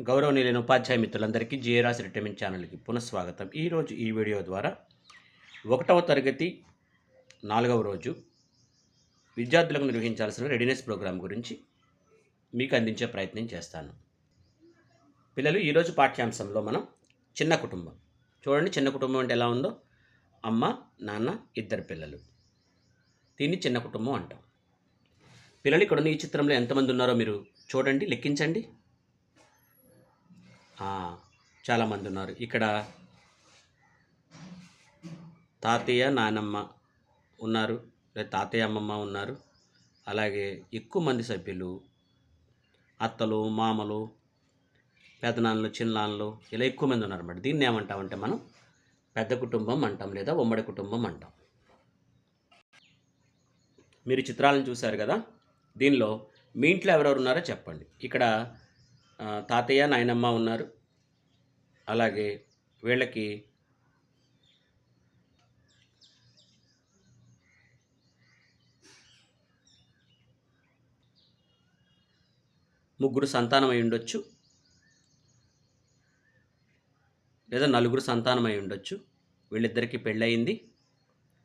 గౌరవనీయులైన ఉపాధ్యాయ మిత్రులందరికీ జేరాస్ రిటైర్మెంట్ ఛానల్కి పునఃస్వాగతం. ఈరోజు ఈ వీడియో ద్వారా 1వ తరగతి 4వ రోజు విద్యార్థులకు నిర్వహించాల్సిన రెడీనెస్ ప్రోగ్రాం గురించి మీకు అందించే ప్రయత్నం చేస్తాను. పిల్లలు, ఈరోజు పాఠ్యాంశంలో మనం చిన్న కుటుంబం చూడండి. చిన్న కుటుంబం అంటే ఎలా ఉందో, అమ్మ నాన్న ఇద్దరు పిల్లలు, దీన్ని చిన్న కుటుంబం అంటాం. పిల్లలు, ఇక్కడ ఉన్న ఈ చిత్రంలో ఎంతమంది ఉన్నారో మీరు చూడండి, లెక్కించండి. చాలామంది ఉన్నారు. ఇక్కడ తాతయ్య నానమ్మ ఉన్నారు, లేదా తాతయ్య అమ్మమ్మ ఉన్నారు. అలాగే ఎక్కువ మంది సభ్యులు అత్తలు మామలు పెదనాన్నలు చిన్నాన్నలు ఇలా ఎక్కువ మంది ఉన్నారన్నమాట. దీన్ని ఏమంటామంటే మనం పెద్ద కుటుంబం అంటాం, లేదా ఉమ్మడి కుటుంబం అంటాం. మీరు చిత్రాలను చూశారు కదా, దీనిలో మీ ఇంట్లో ఎవరెవరు ఉన్నారో చెప్పండి. ఇక్కడ తాతయ్య నాయనమ్మ ఉన్నారు. అలాగే వీళ్ళకి ముగ్గురు సంతానం అయి ఉండొచ్చు, లేదా నలుగురు సంతానం అయి ఉండొచ్చు. వీళ్ళిద్దరికీ పెళ్ళయింది,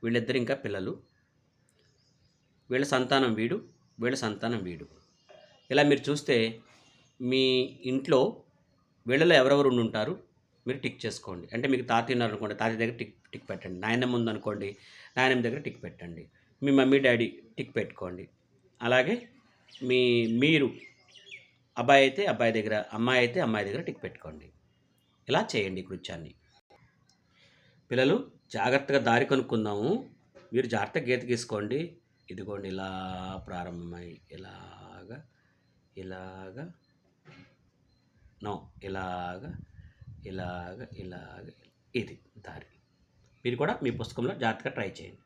వీళ్ళిద్దరు ఇంకా పిల్లలు. వీళ్ళ సంతానం వీడు, వీళ్ళ సంతానం వీడు. ఇలా మీరు చూస్తే మీ ఇంట్లో వీళ్ళలో ఎవరెవరు ఉంటారు మీరు టిక్ చేసుకోండి. అంటే మీకు తాతయ్య ఉన్నారనుకోండి, తాతయ్య దగ్గర టిక్ పెట్టండి. నాయనమ్మ ఉందనుకోండి, నాయనమ్మ దగ్గర టిక్ పెట్టండి. మీ మమ్మీ డాడీ టిక్ పెట్టుకోండి. అలాగే మీరు అబ్బాయి అయితే అబ్బాయి దగ్గర, అమ్మాయి అయితే అమ్మాయి దగ్గర టిక్ పెట్టుకోండి. ఇలా చేయండి కృత్యాన్ని. పిల్లలు, జాగ్రత్తగా దారి కనుక్కుందాము. మీరు జాగ్రత్తగా గీత గీసుకోండి. ఇదిగోండి, ఇలా ప్రారంభమై ఇలాగా ఇలాగా నో ఇలాగా ఇలాగ ఇలాగ ఇది దారి. మీరు కూడా మీ పుస్తకంలో జాగ్రత్తగా ట్రై చేయండి.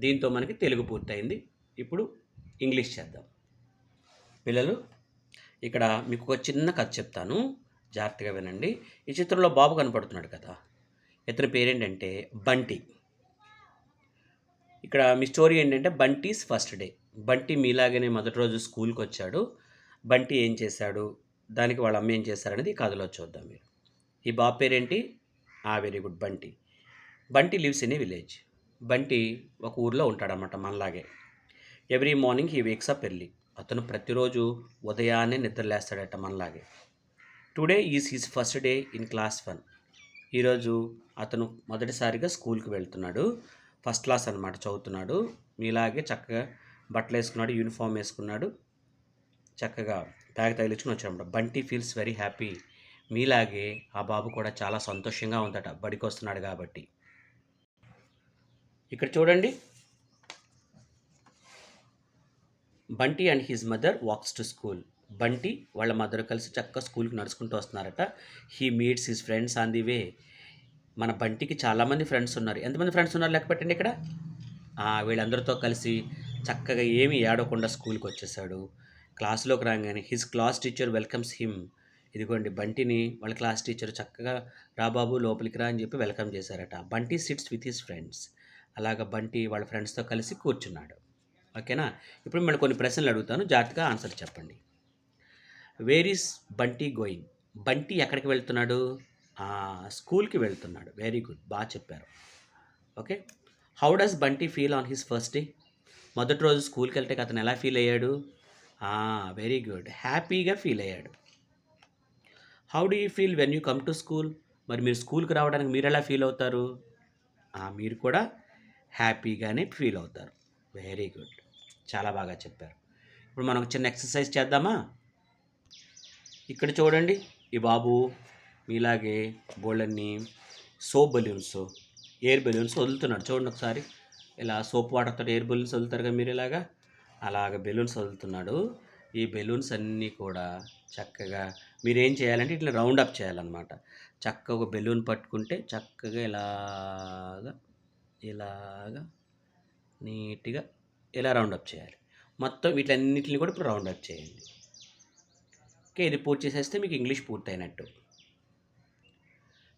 దీంతో మనకి తెలుగు పూర్తయింది. ఇప్పుడు ఇంగ్లీష్ చేద్దాం. పిల్లలు, ఇక్కడ మీకు ఒక చిన్న కథ చెప్తాను, జాగ్రత్తగా వినండి. ఈ చిత్రంలో బాబు కనపడుతున్నాడు కదా, ఇతని పేరేంటంటే బంటి. ఇక్కడ మీ స్టోరీ ఏంటంటే బంటీస్ ఫస్ట్ డే. బంటి మీలాగనే మొదటి రోజు స్కూల్కి వచ్చాడు. బంటి ఏం చేశాడు, దానికి వాళ్ళ అమ్మ ఏం చేశారనేది ఈ కథలో చూద్దాం. మీరు ఈ బాబు పేరేంటి? Very good, Bunty. Bunty lives in a village. Bunty ఒక ఊర్లో ఉంటాడన్నమాట, మనలాగే. Every morning he wakes up early. అతను ప్రతిరోజు ఉదయాన్నే నిద్రలేస్తాడట, మనలాగే. Today is his first day in class 1. ఈరోజు అతను మొదటిసారిగా స్కూల్కి వెళ్తున్నాడు. ఫస్ట్ క్లాస్ అనమాట, చదువుతున్నాడు. మీలాగే చక్కగా బట్టలు వేసుకున్నాడు, యూనిఫామ్ వేసుకున్నాడు, చక్కగా బ్యాగ్ తగిలించుకుని వచ్చాడన్నమాట. Bunty feels very happy. మీలాగే ఆ బాబు కూడా చాలా సంతోషంగా ఉందట, బడికి వస్తున్నాడు కాబట్టి. ఇక్కడ చూడండి, Bunty and his mother walks to school. Bunty వాళ్ళ మదర్ కలిసి చక్కగా స్కూల్కి నడుచుకుంటూ వస్తున్నారట. He meets his friends on the way. మన బంటికి చాలామంది ఫ్రెండ్స్ ఉన్నారు. ఎంతమంది ఫ్రెండ్స్ ఉన్నారు లెక్క పెట్టండి. ఇక్కడ వీళ్ళందరితో కలిసి చక్కగా ఏమీ ఏడవకుండా స్కూల్కి వచ్చేసాడు. క్లాస్లోకి రాగానే his class teacher welcomes him. ఇదిగోండి, బంటిని వాళ్ళ క్లాస్ టీచర్ చక్కగా రాబాబు లోపలికి రా అని చెప్పి వెల్కమ్ చేశారట. Bunty sits with his friends. అలాగ బంటి వాళ్ళ ఫ్రెండ్స్తో కలిసి కూర్చున్నాడు. ఓకేనా? ఇప్పుడు మేము కొన్ని ప్రశ్నలు అడుగుతాను, జాగ్రత్తగా ఆన్సర్ చెప్పండి. Where is Bunty going? Bunty ఎక్కడికి వెళ్తున్నాడు? స్కూల్కి వెళ్తున్నాడు. వెరీ గుడ్, బాగా చెప్పారు. Okay. How does Bunty feel on his first day? మొదటి రోజు స్కూల్కి వెళ్తే అతను ఎలా ఫీల్ అయ్యాడు? వెరీ గుడ్, హ్యాపీగా ఫీల్ అయ్యాడు. How do you feel when you come to school? మరి మీరు స్కూల్కి రావడానికి మీరు ఎలా ఫీల్ అవుతారు? మీరు కూడా హ్యాపీగానే ఫీల్ అవుతారు. వెరీ గుడ్, చాలా బాగా చెప్పారు. ఇప్పుడు మనం చిన్న ఎక్సర్సైజ్ చేద్దామా? ఇక్కడ చూడండి, ఈ బాబు మీలాగే బోళ్ళన్ని సోప్ బెలూన్స్, ఎయిర్ బెలూన్స్ వదులుతున్నాడు. చూడండి ఒకసారి, ఇలా సోప్ వాటర్తో ఎయిర్ బెలూన్స్ వదులుతారు కదా మీరు, అలాగ బెలూన్స్ వదులుతున్నాడు. ఈ బెలూన్స్ అన్నీ కూడా చక్కగా మీరేం చేయాలంటే ఇట్లా రౌండ్ అప్ చేయాలన్నమాట. చక్కగా ఒక బెలూన్ పట్టుకుంటే చక్కగా ఇలాగా నీట్గా ఇలా రౌండ్ అప్ చేయాలి. మొత్తం వీటన్నిటిని కూడా ఇప్పుడు రౌండ్ అప్ చేయండి. ఓకే, ఇది పూర్తి చేసేస్తే మీకు ఇంగ్లీష్ పూర్తయినట్టు.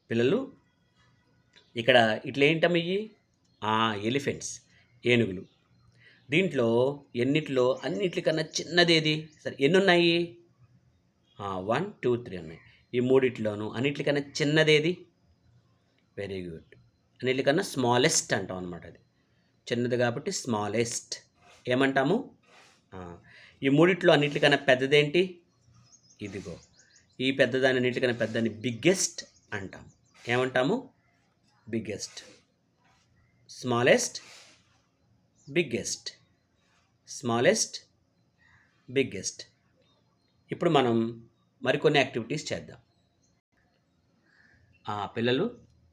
పిల్లలు, ఇక్కడ ఇట్లా ఏంటమ్మ ఇవి? ఎలిఫెంట్స్, ఏనుగులు. దీంట్లో అన్నిటికన్నా చిన్నది ఏది? సరే, ఎన్ని ఉన్నాయి? 1, 2, 3 ఉన్నాయి. ఈ మూడిట్లోనూ అన్నిటికన్నా చిన్నదేది? Very good. అన్నిటికన్నా స్మాలెస్ట్ అంటాం అనమాట. అది చిన్నది కాబట్టి స్మాలెస్ట్ ఏమంటాము? ఆ, ఈ మూడిట్లో అన్నిటికన్నా పెద్దదేంటి? ఇదిగో ఈ పెద్దదాని అన్నిటికన్నా పెద్దని బిగ్గెస్ట్ అంటాం. ఏమంటాము? Biggest. Smallest, biggest, smallest, biggest. ఇప్పుడు మనం మరికొన్ని యాక్టివిటీస్ చేద్దాం. పిల్లలు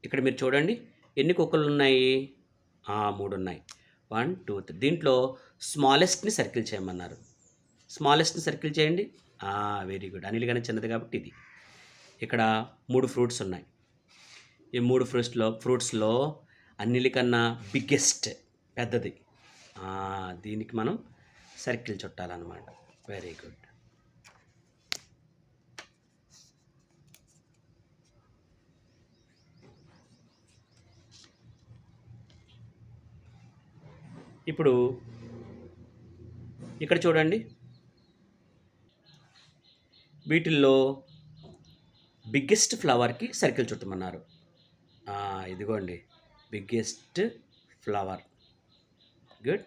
ఇక్కడ మీరు చూడండి, ఎన్ని కుక్కలు ఉన్నాయి? 3 ఉన్నాయి. 1, 2, 3. దీంట్లో స్మాలెస్ట్ని సర్కిల్ చేయమన్నారు. స్మాలెస్ట్ని సర్కిల్ చేయండి. Very good. అన్నిటికన్నా చిన్నది కాబట్టి ఇది. ఇక్కడ 3 ఫ్రూట్స్ ఉన్నాయి. ఈ 3 ఫ్రూట్స్లో అన్నిటికన్నా బిగ్గెస్ట్ పెద్దది. దీనికి మనం సర్కిల్ చుట్టాలన్నమాట. Very good. ఇప్పుడు ఇక్కడ చూడండి, వీటిల్లో బిగ్గెస్ట్ ఫ్లవర్కి సర్కిల్ చుట్టమన్నారు. ఇదిగోండి బిగ్గెస్ట్ ఫ్లవర్. గుడ్.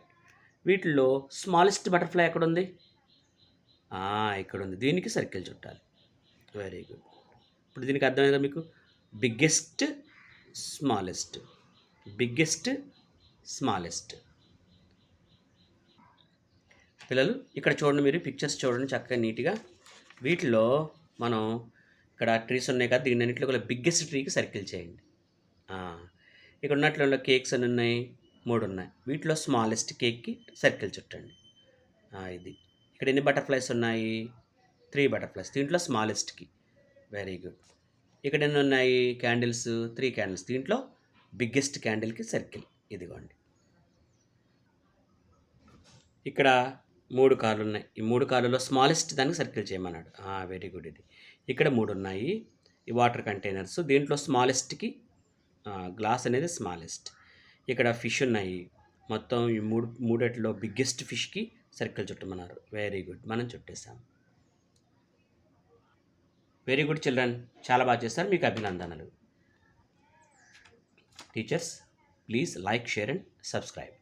వీటిల్లో స్మాలెస్ట్ బటర్ఫ్లై ఎక్కడుంది? ఇక్కడ ఉంది. దీనికి సర్కిల్ చుట్టాలి. Very good. ఇప్పుడు దీనికి అర్థమైందా మీకు? Biggest, smallest, biggest, smallest. పిల్లలు ఇక్కడ చూడండి, మీరు పిక్చర్స్ చూడండి చక్కగా నీట్గా. వీటిలో మనం ఇక్కడ ట్రీస్ ఉన్నాయి కదా, దీని అన్నింటిలో కూడా బిగ్గెస్ట్ ట్రీకి సర్కిల్ చేయండి. ఇక్కడ ఉన్నట్లో కేక్స్ అని ఉన్నాయి, 3 ఉన్నాయి. వీటిలో స్మాలెస్ట్ కేక్కి సర్కిల్ చుట్టండి. ఇది ఇక్కడ ఎన్ని బటర్ఫ్లైస్ ఉన్నాయి? 3 బటర్ఫ్లైస్. దీంట్లో స్మాలెస్ట్కి. Very good. ఇక్కడ ఎన్ని ఉన్నాయి? Candles, 3 candles. దీంట్లో బిగ్గెస్ట్ క్యాండిల్కి సర్కిల్. ఇదిగోండి. ఇక్కడ 3 కార్లు ఉన్నాయి. ఈ 3 కార్లలో స్మాలెస్ట్ దానికి సర్కిల్ చేయమన్నాడు. Very good. ఇది ఇక్కడ 3 ఉన్నాయి. ఈ వాటర్ కంటైనర్స్. దీంట్లో స్మాలెస్ట్కి గ్లాస్ అనేది స్మాలెస్ట్. ఇక్కడ ఫిష్ ఉన్నాయి. మొత్తం ఈ మూడిట్లో బిగ్గెస్ట్ ఫిష్కి సర్కిల్ చుట్టమన్నారు. Very good. మనం చుట్టేసాం. Very good children. చాలా బాగా చేస్తారు. మీకు అభినందనలు. Teachers, please like, share and subscribe.